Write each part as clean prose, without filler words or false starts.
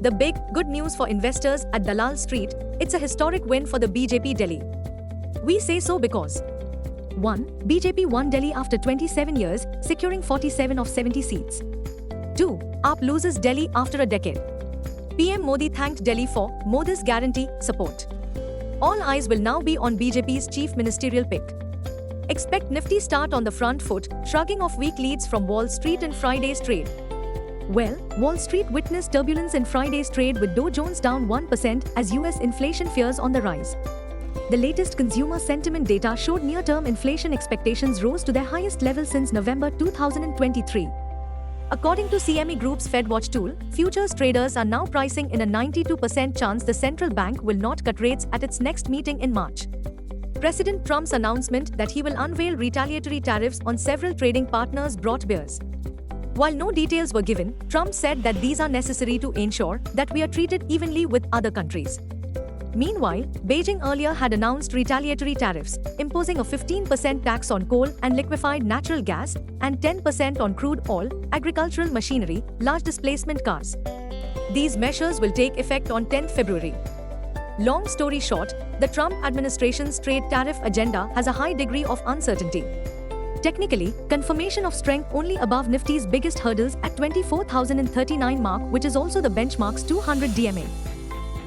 The big, good news for investors at Dalal Street, it's a historic win for the BJP Delhi. We say so because 1. BJP won Delhi after 27 years, securing 47 of 70 seats. 2. AAP loses Delhi after a decade. PM Modi thanked Delhi for Modi's guarantee support. All eyes will now be on BJP's chief ministerial pick. Expect Nifty start on the front foot, shrugging off weak leads from Wall Street in Friday's trade. Well, Wall Street witnessed turbulence in Friday's trade with Dow Jones down 1% as US inflation fears on the rise. The latest consumer sentiment data showed near-term inflation expectations rose to their highest level since November 2023. According to CME Group's FedWatch tool, futures traders are now pricing in a 92% chance the central bank will not cut rates at its next meeting in March. President Trump's announcement that he will unveil retaliatory tariffs on several trading partners brought bears. While no details were given, Trump said that these are necessary to ensure that we are treated evenly with other countries. Meanwhile, Beijing earlier had announced retaliatory tariffs, imposing a 15% tax on coal and liquefied natural gas and 10% on crude oil, agricultural machinery, large displacement cars. These measures will take effect on 10 February. Long story short, the Trump administration's trade tariff agenda has a high degree of uncertainty. Technically, confirmation of strength only above Nifty's biggest hurdles at 24,039 mark, which is also the benchmark's 200 DMA.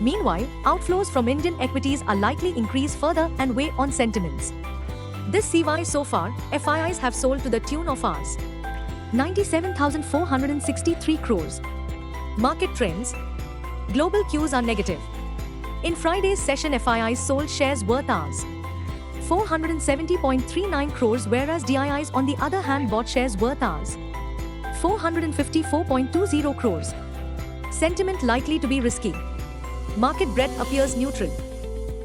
Meanwhile, outflows from Indian equities are likely increase further and weigh on sentiments. This CY so far, FIIs have sold to the tune of Rs. 97,463 crores. Market trends. Global cues are negative. In Friday's session, FIIs sold shares worth Rs. 470.39 crores, whereas DIIs on the other hand bought shares worth Rs. 454.20 crores. Sentiment likely to be risky. Market breadth appears neutral.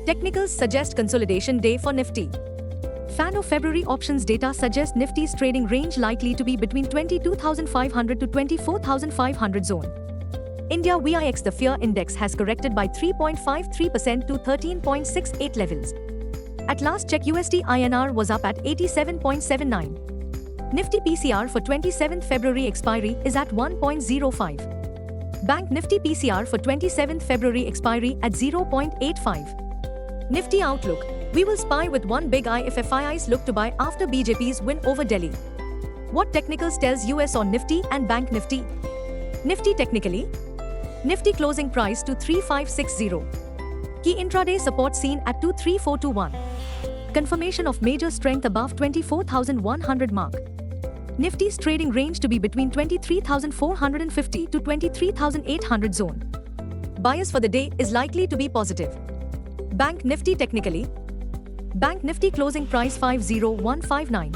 Technicals suggest consolidation day for Nifty. FANO February options data suggests Nifty's trading range likely to be between 22,500 to 24,500 zone. India VIX, the fear index, has corrected by 3.53% to 13.68 levels. At last check, USD INR was up at 87.79. Nifty PCR for 27th February expiry is at 1.05. Bank Nifty PCR for 27th February expiry at 0.85. Nifty outlook. We will spy with one big eye if FIIs look to buy after BJP's win over Delhi. What technicals tells US on Nifty and Bank Nifty? Nifty technically. Nifty closing price to 3560. Key intraday support seen at 23421. Confirmation of major strength above 24,100 mark. Nifty's trading range to be between 23,450 to 23,800 zone. Bias for the day is likely to be positive. Bank Nifty technically. Bank Nifty closing price 50159.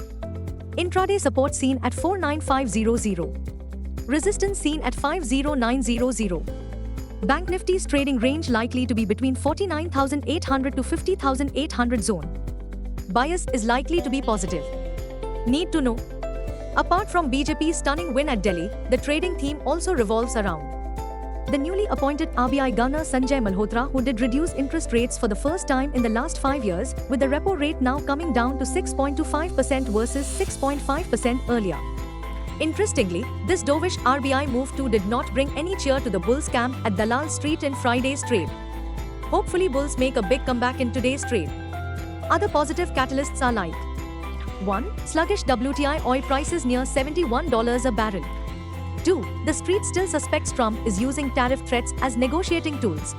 Intraday support seen at 49500. Resistance seen at 50900. Bank Nifty's trading range likely to be between 49,800 to 50,800 zone. Bias is likely to be positive. Need to know. Apart from BJP's stunning win at Delhi, the trading theme also revolves around the newly appointed RBI Governor Sanjay Malhotra, who did reduce interest rates for the first time in the last 5 years, with the repo rate now coming down to 6.25% versus 6.5% earlier. Interestingly, this dovish RBI move too did not bring any cheer to the bulls camp at Dalal Street in Friday's trade. Hopefully bulls make a big comeback in today's trade. Other positive catalysts are like 1. Sluggish WTI oil prices near $71 a barrel. 2. The street still suspects Trump is using tariff threats as negotiating tools.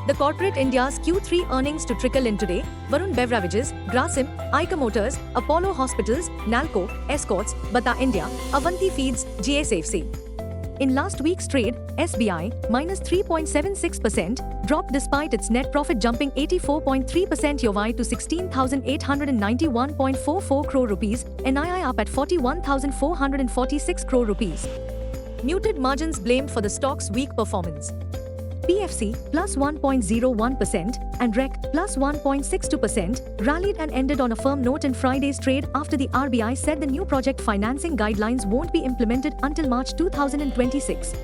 The corporate India's Q3 earnings to trickle in today. Varun Beverages, Grasim, Eicher Motors, Apollo Hospitals, Nalco, Escorts, Bata India, Avanti Feeds, GSFC. In last week's trade, SBI, minus 3.76%, dropped despite its net profit jumping 84.3% YoY to 16,891.44 crore rupees, NII up at 41,446 crore rupees. Muted margins blamed for the stock's weak performance. PFC, plus 1.01%, and REC, plus 1.62%, rallied and ended on a firm note in Friday's trade after the RBI said the new project financing guidelines won't be implemented until March 2026.